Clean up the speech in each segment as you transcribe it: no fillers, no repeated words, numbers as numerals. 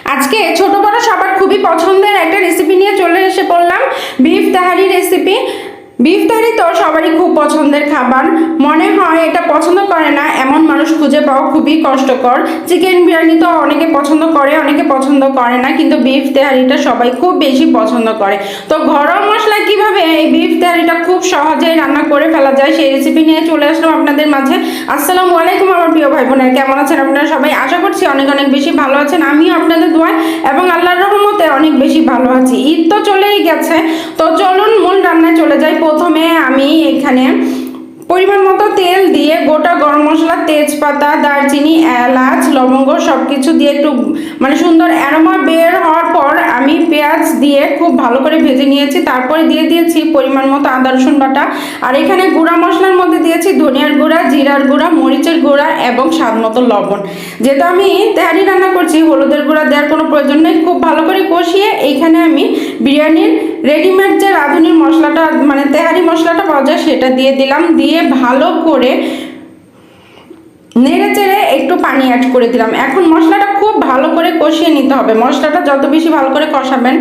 আজকে ছোট বড় সবার খুবই পছন্দের একটা রেসিপি নিয়ে চলে এসে পড়লাম। বিফ তাহারি রেসিপি। বিফ তাহারি তো সবারই খুব পছন্দের খাবার। মনে হয় এটা পছন্দ করে না এমন মানুষ খুঁজে পাওয়া খুবই কষ্টকর। চিকেন বিরিয়ানি তো অনেকে পছন্দ করে, অনেকে পছন্দ করে না, কিন্তু বিফ তেহারিটা সবাই খুব বেশি পছন্দ করে। তো ঘরোয়া মশলা কিভাবে এই বিফ তেহারিটা খুব সহজেই রান্না করে ফেলা যায় সেই রেসিপি নিয়ে চলে আসলাম আপনাদের মাঝে। আসসালামু আলাইকুম আমার প্রিয় ভাই বোনেরা, কেমন আছেন আপনারা সবাই? আশা করছি অনেক অনেক বেশি ভালো আছেন। আমিও আপনাদের দোয়ায় এবং আল্লাহর রহমতে অনেক বেশি ভালো আছি। ঈদ তো চলেই গেছে, তো চলুন মূল রান্নায় চলে যাই। প্রথমে আমি এখানে পরিমাণ মতো তেল দিয়ে গোটা গরম মশলা, তেজপাতা, দারচিনি, এলাচ, লবঙ্গ সব কিছু দিয়ে একটু সুন্দর অ্যারোমা বের হওয়ার পর আমি পেঁয়াজ দিয়ে খুব ভালো করে ভেজে নিয়েছি। তারপরে দিয়ে দিয়েছি পরিমাণ মতো আদা রসুন বাটা। আর এখানে গুঁড়া মশলার মধ্যে দিয়েছি ধনিয়ার গুঁড়া, জিরার গুঁড়া, মরিচের গুঁড়া এবং স্বাদ মতো লবণ। যেহেতু আমি তেহারি রান্না করছি, হলুদের গুঁড়া দেওয়ার কোনো প্রয়োজন নেই। খুব ভালো করে কষিয়ে এইখানে আমি বিরিয়ানির রেডিমেড যে রাঁধুনি মশলাটা তেহারি মশলাটা পাওয়া যায় সেটা দিয়ে দিলাম। দিয়ে ভালো করে নেড়ে চেড়ে একটু পানি অ্যাড করে দিলাম। এখন মশলাটা খুব ভালো করে কষিয়ে নিতে হবে। মশলাটা যত বেশি ভালো করে কষাবেন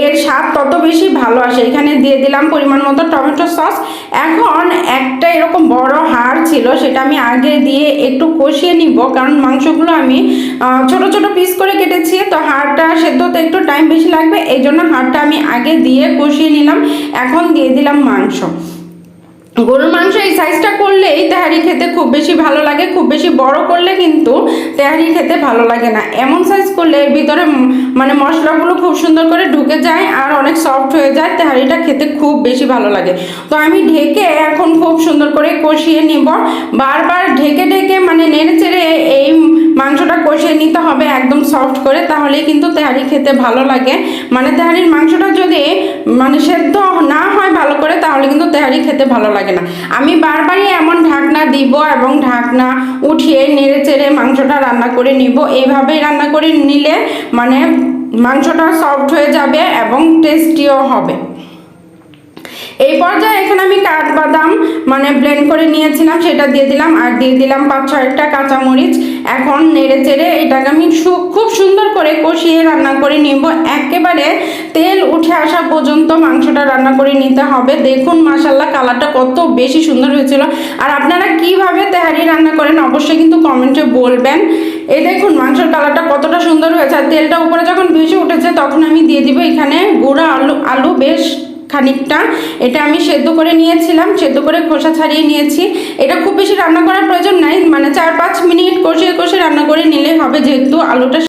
এর স্বাদ তত বেশি ভালো আসে। এখানে দিয়ে দিলাম পরিমাণ মতো টমেটো সস। এখন একটা এরকম বড় হাড় ছিল, সেটা আমি আগে দিয়ে একটু কষিয়ে নিব, কারণ মাংসগুলো আমি ছোট ছোট পিস করে কেটেছি, তো হাড়টা সেদ্ধ হতে একটু টাইম বেশি লাগবে, এই জন্য হাড়টা আমি আগে দিয়ে কষিয়ে নিলাম। এখন দিয়ে দিলাম মাংস। গরুর মাংস এই সাইজটা করলেই তেহারি খেতে খুব বেশি ভালো লাগে। খুব বেশি বড় করলে কিন্তু তেহারি খেতে ভালো লাগে না। এমন সাইজ করলে এর ভিতরে মশলাগুলো খুব সুন্দর করে ঢুকে যায় আর অনেক সফট হয়ে যায়, তেহারিটা খেতে খুব বেশি ভালো লাগে। তো আমি ঢেকে এখন খুব সুন্দর করে কষিয়ে নিব। বারবার ঢেকে ঢেকে নেড়ে চেড়ে এই মাংসটা কষিয়ে নিতে হবে একদম সফট করে, তাহলেই কিন্তু তেহারি খেতে ভালো লাগে। তেহারির মাংসটা যদি সেদ্ধ না হয় ভালো করে, তাহলে কিন্তু তেহারি খেতে ভালো লাগে না। আমি বারবারই এমন ঢাকনা দিব এবং ঢাকনা উঠিয়ে নেড়ে চেড়ে মাংসটা রান্না করে নিব। এইভাবেই রান্না করে নিলে মাংসটা সফট হয়ে যাবে এবং টেস্টিও হবে। এই পর্যায়ে এখানে আমি কাঠবাদাম ব্লেন্ড করে নিয়েছিলাম, সেটা দিয়ে দিলাম। আর দিয়ে দিলাম 5-6টা কাঁচামরিচ। এখন নেড়ে চেড়ে এটাকে আমি খুব সুন্দর করে কষিয়ে রান্না করে নিব। একেবারে তেল উঠে আসা পর্যন্ত মাংসটা রান্না করে নিতে হবে। দেখুন মাশাআল্লাহ কালারটা কত বেশি সুন্দর হয়েছিল। আর আপনারা কিভাবে তেহারি রান্না করেন অবশ্যই কিন্তু কমেন্টে বলবেন। এই দেখুন মাংসের কালারটা কতটা সুন্দর হয়েছে। আর তেলটা উপরে যখন ভেসে উঠেছে তখন আমি দিয়ে দিব এখানে গুঁড়া আলু বেশ খানিকটা। এটা আমি সেদ্ধ করে নিয়েছিলাম, সেদ্ধ করে খোসা ছাড়িয়ে নিয়েছি। এটা খুব বেশি রান্না করার প্রয়োজন নাই, 4-5 মিনিট কষিয়ে কষিয়ে রান্না করে নিলেই হবে, যেহেতু আলুটা